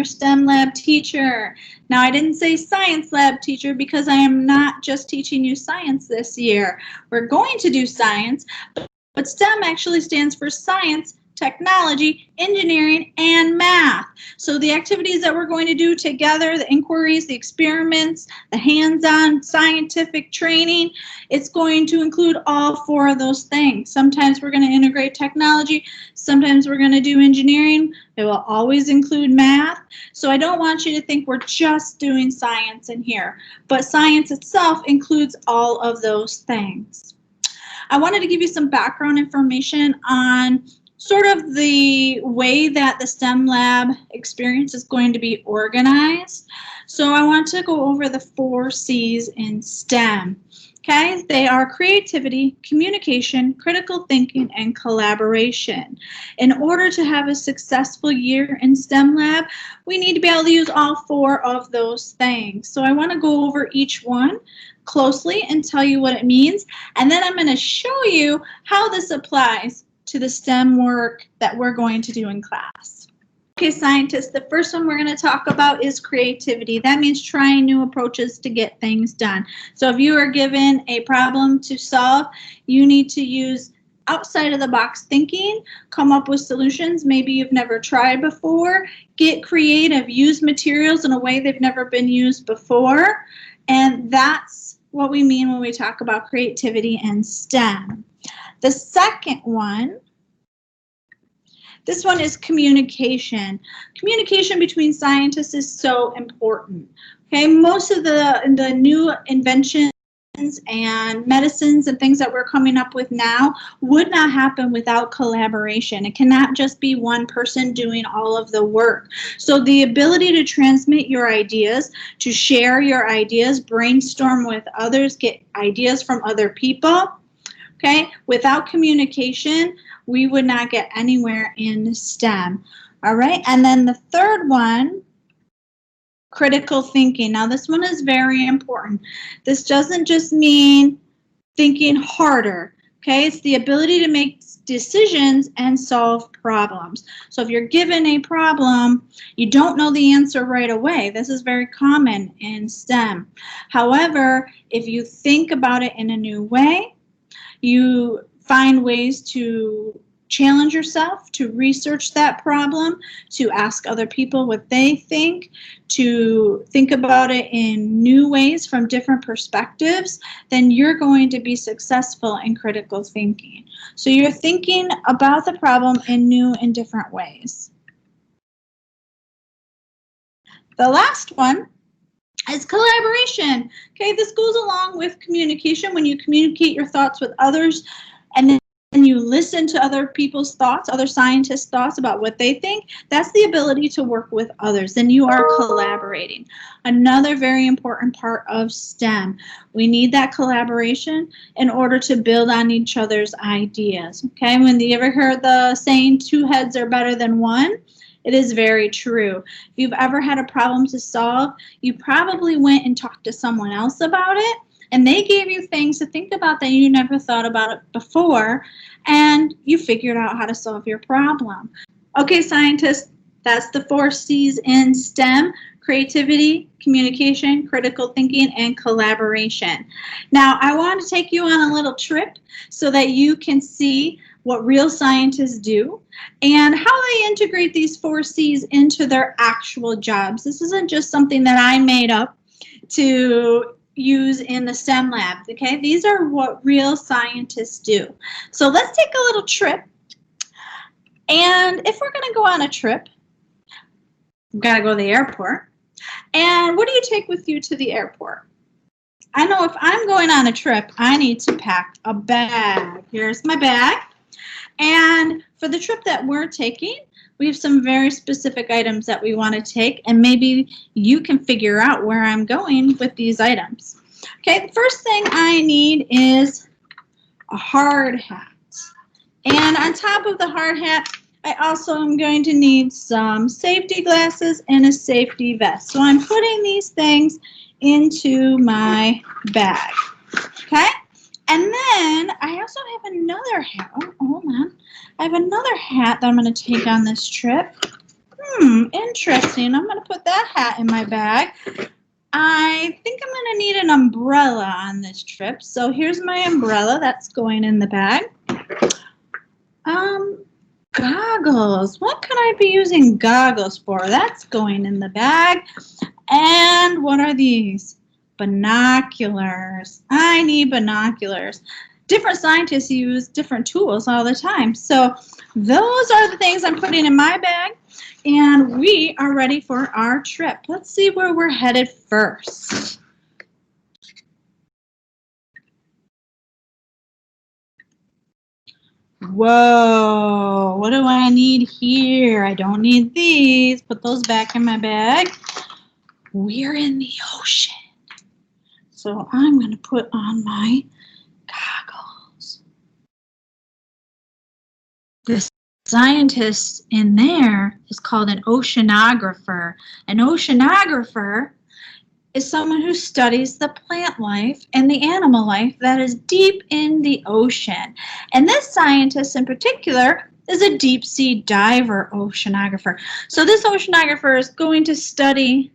STEM lab teacher. Now, I didn't say science lab teacher because I am not just teaching you science this year. We're going to do science, but STEM actually stands for science, technology, engineering, and math. So the activities that we're going to do together, the inquiries, the experiments, the hands-on scientific training, it's going to include all four of those things. Sometimes we're going to integrate technology, sometimes we're going to do engineering. It will always include math. So I don't want you to think we're just doing science in here, but science itself includes all of those things. I wanted to give you some background information on sort of the way that the STEM lab experience is going to be organized. So I want to go over the 4 C's in STEM. Okay, they are creativity, communication, critical thinking, and collaboration. In order to have a successful year in STEM lab, we need to be able to use all 4 of those things. So I want to go over each one closely and tell you what it means, and then I'm going to show you how this applies to the STEM work that we're going to do in class. Okay, scientists, the first one we're going to talk about is creativity. That means trying new approaches to get things done. So if you are given a problem to solve, you need to use outside of the box thinking, come up with solutions maybe you've never tried before, get creative, use materials in a way they've never been used before, and that's what we mean when we talk about creativity and STEM. The second one, this one is communication. Communication between scientists is so important. Okay, most of the new inventions and medicines and things that we're coming up with now would not happen without collaboration. It cannot just be one person doing all of the work. So the ability to transmit your ideas, to share your ideas, brainstorm with others, get ideas from other people. Okay, without communication, we would not get anywhere in STEM. All right, and then the third one, critical thinking. Now this one is very important. This doesn't just mean thinking harder. Okay, it's the ability to make decisions and solve problems. So if you're given a problem, you don't know the answer right away. This is very common in STEM. However, if you think about it in a new way, you find ways to challenge yourself, to research that problem, to ask other people what they think, to think about it in new ways from different perspectives, then you're going to be successful in critical thinking. So you're thinking about the problem in new and different ways. The last one is collaboration. Okay, this goes along with communication. When you communicate your thoughts with others and then you listen to other people's thoughts, other scientists' thoughts about what they think, that's the ability to work with others. Then you are collaborating. Another very important part of STEM. We need that collaboration in order to build on each other's ideas. Okay, when you ever heard the saying, 2 heads are better than 1? It is very true. If you've ever had a problem to solve, you probably went and talked to someone else about it, and they gave you things to think about that you never thought about it before, and you figured out how to solve your problem. Okay, scientists, that's the 4 C's in STEM: creativity, communication, critical thinking, and collaboration. Now, I want to take you on a little trip so that you can see what real scientists do and how they integrate these 4 C's into their actual jobs. This isn't just something that I made up to use in the STEM lab, okay? These are what real scientists do. So let's take a little trip. And if we're going to go on a trip, we've got to go to the airport. And what do you take with you to the airport? I know if I'm going on a trip, I need to pack a bag. Here's my bag. And for the trip that we're taking, we have some very specific items that we want to take, and maybe you can figure out where I'm going with these items. Okay, the first thing I need is a hard hat. And on top of the hard hat, I also am going to need some safety glasses and a safety vest. So I'm putting these things into my bag. Okay? And then I also have another hat. Oh, hold on. I have another hat that I'm going to take on this trip. Interesting. I'm going to put that hat in my bag. I think I'm going to need an umbrella on this trip. So here's my umbrella. That's going in the bag. Goggles. What can I be using goggles for? That's going in the bag. And what are these? Binoculars. I need binoculars. Different scientists use different tools all the time. So those are the things I'm putting in my bag. And we are ready for our trip. Let's see where we're headed first. Whoa, what do I need here? I don't need these. Put those back in my bag. We're in the ocean. So I'm going to put on my goggles. The scientist in there is called an oceanographer. An oceanographer is someone who studies the plant life and the animal life that is deep in the ocean. And this scientist in particular is a deep sea diver oceanographer. So this oceanographer is going to study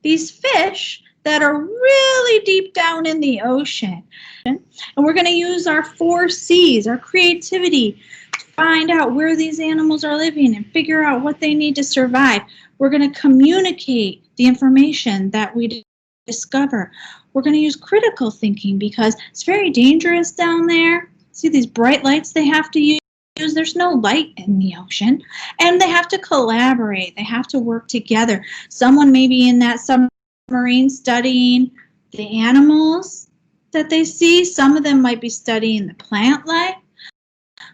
these fish that are really deep down in the ocean. And we're going to use our 4 C's, our creativity, to find out where these animals are living and figure out what they need to survive. We're going to communicate the information that we discover. We're going to use critical thinking because it's very dangerous down there. See these bright lights they have to use? There's no light in the ocean, and they have to collaborate. They have to work together. Someone may be in that submarine studying the animals that they see. Some of them might be studying the plant life.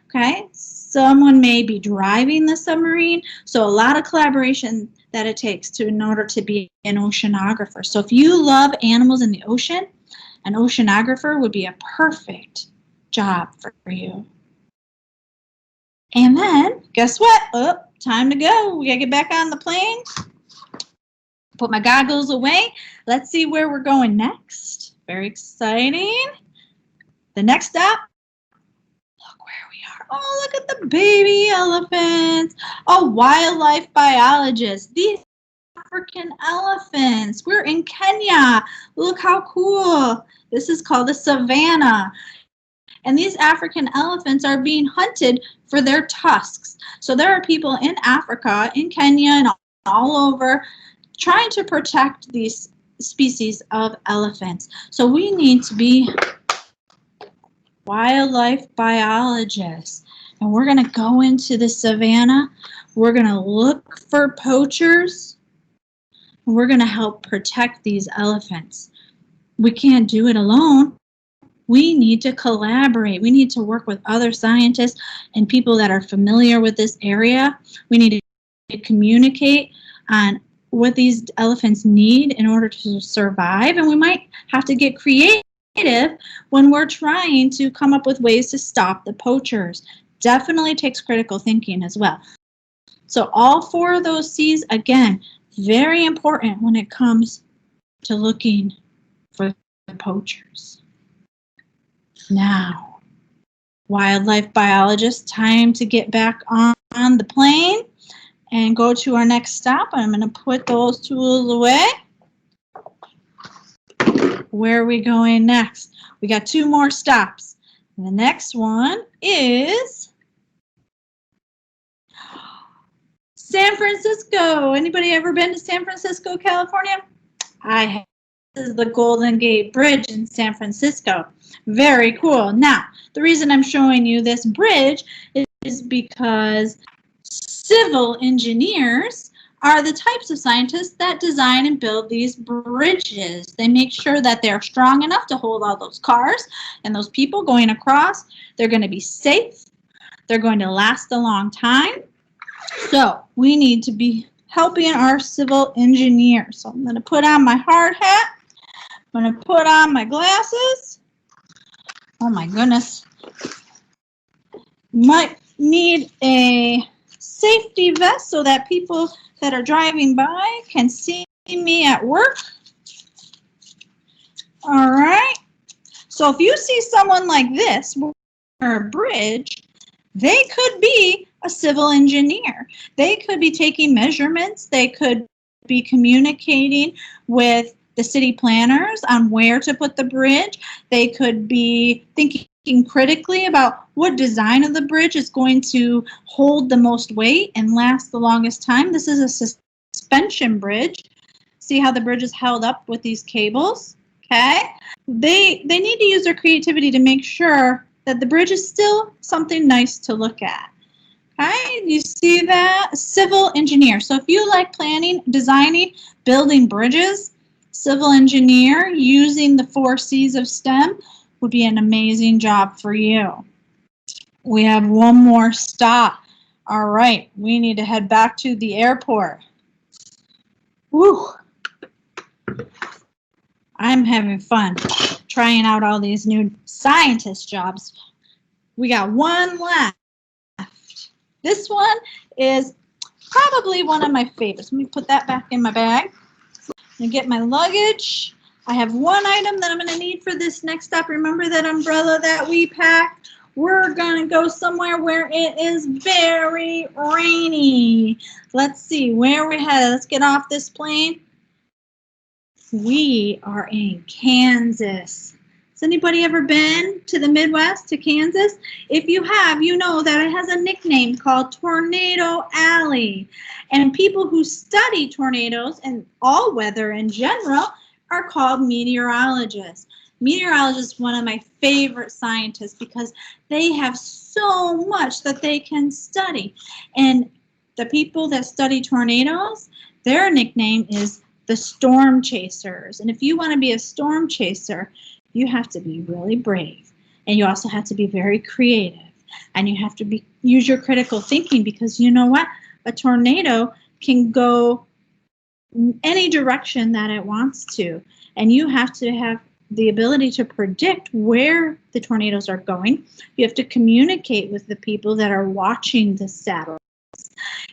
Okay, someone may be driving the submarine. So a lot of collaboration that it takes in order to be an oceanographer. So if you love animals in the ocean, an oceanographer would be a perfect job for you. And then, guess what? Oh, time to go. We gotta get back on the plane. Put my goggles away. Let's see where we're going next. Very exciting. The next stop. Look where we are. Oh, look at the baby elephants. A wildlife biologist. These African elephants. We're in Kenya. Look how cool. This is called the savannah. And these African elephants are being hunted for their tusks. So there are people in Africa, in Kenya, and all over trying to protect these species of elephants. So we need to be wildlife biologists. And we're going to go into the savannah. We're going to look for poachers. And we're going to help protect these elephants. We can't do it alone. We need to collaborate. We need to work with other scientists and people that are familiar with this area. We need to communicate on what these elephants need in order to survive. And we might have to get creative when we're trying to come up with ways to stop the poachers. Definitely takes critical thinking as well. So all 4 of those C's, again, very important when it comes to looking for the poachers. Now, wildlife biologist, time to get back on the plane and go to our next stop. I'm going to put those tools away. Where are we going next? We got 2 more stops. The next one is San Francisco. Anybody ever been to San Francisco, California? I have. This is the Golden Gate Bridge in San Francisco. Very cool. Now, the reason I'm showing you this bridge is because civil engineers are the types of scientists that design and build these bridges. They make sure that they're strong enough to hold all those cars and those people going across. They're going to be safe. They're going to last a long time. So we need to be helping our civil engineers. So I'm going to put on my hard hat. I'm going to put on my glasses. Oh my goodness. Might need a safety vest so that people that are driving by can see me at work. All right. So if you see someone like this or a bridge, They could be a civil engineer. They could be taking measurements. They could be communicating with the city planners on where to put the bridge. They could be thinking critically about what design of the bridge is going to hold the most weight and last the longest time. This is a suspension bridge. See how the bridge is held up with these cables? Okay. They need to use their creativity to make sure that the bridge is still something nice to look at. Okay, you see that? Civil engineer. So if you like planning, designing, building bridges, civil engineer using the 4 C's of STEM would be an amazing job for you. We have one more stop. All right, we need to head back to the airport. Woo! I'm having fun trying out all these new scientist jobs. We got one left. This one is probably one of my favorites. Let me put that back in my bag. I'm going to get my luggage. I have one item that I'm going to need for this next stop. Remember that umbrella that we packed? We're going to go somewhere where it is very rainy. Let's see where we're headed. Let's get off this plane. We are in Kansas. Has anybody ever been to the Midwest, to Kansas? If you have, you know that it has a nickname called Tornado Alley. And people who study tornadoes and all weather in general are called meteorologists. Meteorologists are one of my favorite scientists because they have so much that they can study. And the people that study tornadoes, their nickname is the storm chasers. And if you want to be a storm chaser, you have to be really brave, and you also have to be very creative, and you have to use your critical thinking, because you know what? A tornado can go any direction that it wants to, and you have to have the ability to predict where the tornadoes are going. You have to communicate with the people that are watching the satellites.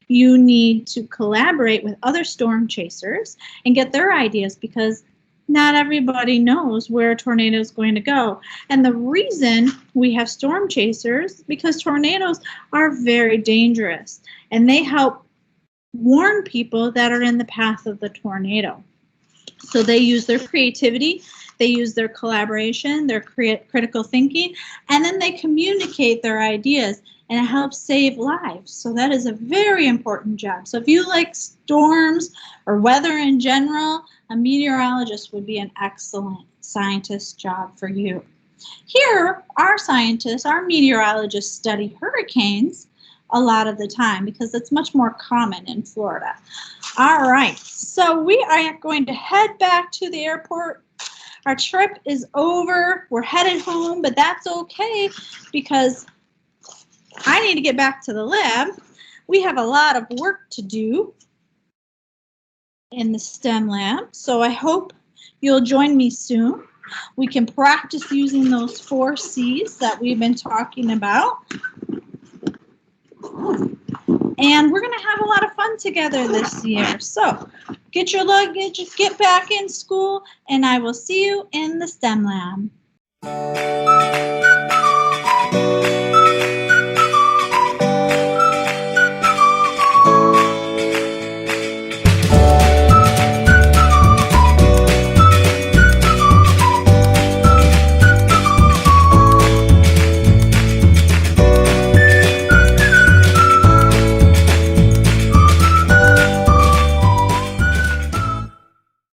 You need to collaborate with other storm chasers and get their ideas, because not everybody knows where a tornado is going to go. And the reason we have storm chasers, because tornadoes are very dangerous, and they help warn people that are in the path of the tornado. So they use their creativity, they use their collaboration, their critical thinking, and then they communicate their ideas, and it helps save lives. So that is a very important job. So if you like storms or weather in general, a meteorologist would be an excellent scientist job for you. Here, our scientists, our meteorologists study hurricanes a lot of the time because it's much more common in Florida. All right, so we are going to head back to the airport. Our trip is over. We're headed home, but that's okay because I need to get back to the lab. We have a lot of work to do in the STEM lab, so I hope you'll join me soon. We can practice using those 4 C's that we've been talking about. And we're going to have a lot of fun together this year. So get your luggage, get back in school, and I will see you in the STEM lab.